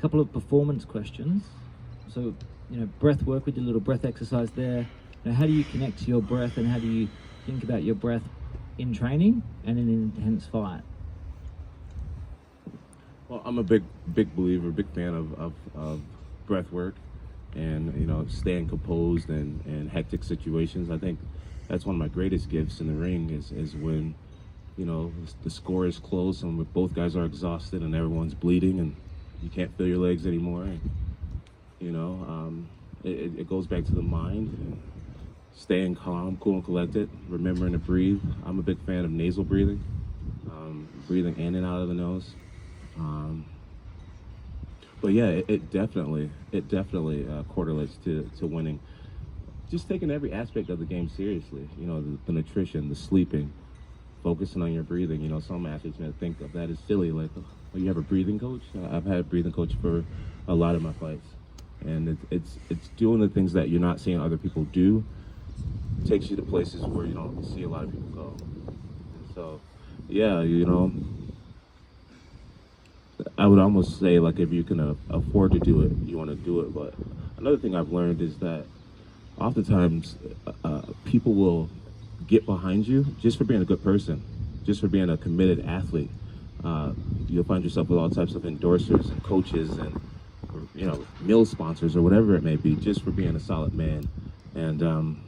couple of performance questions. So, breath work, we did a little breath exercise there. How do you connect to your breath, and how do you think about your breath in training and in an intense fight? Well, I'm a big believer, big fan of breath work, and staying composed in hectic situations. I think that's one of my greatest gifts in the ring is when the score is close and both guys are exhausted and everyone's bleeding and you can't feel your legs anymore. And, it goes back to the mind, and staying calm, cool and collected, remembering to breathe. I'm a big fan of nasal breathing, breathing in and out of the nose. But yeah, it definitely correlates to winning. Just taking every aspect of the game seriously. The nutrition, the sleeping, focusing on your breathing. Some athletes may think of that as silly, like, oh, you have a breathing coach? I've had a breathing coach for a lot of my fights, and it's doing the things that you're not seeing other people do. It takes you to places where you don't see a lot of people go. And so, yeah, I would almost say, like, if you can afford to do it, you want to do it. But another thing I've learned is that oftentimes people will get behind you just for being a good person, just for being a committed athlete. You'll find yourself with all types of endorsers and coaches and meal sponsors or whatever it may be, just for being a solid man. And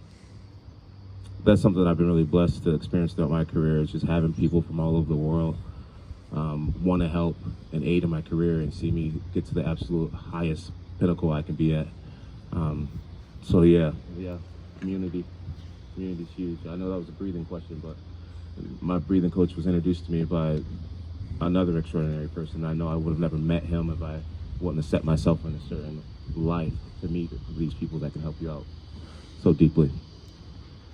that's something that I've been really blessed to experience throughout my career, is just having people from all over the world want to help and aid in my career and see me get to the absolute highest pinnacle I can be at. So yeah, community's huge. I know that was a breathing question, but my breathing coach was introduced to me by another extraordinary person. I know I would have never met him if I wouldn't have set myself in a certain life to meet these people that can help you out so deeply.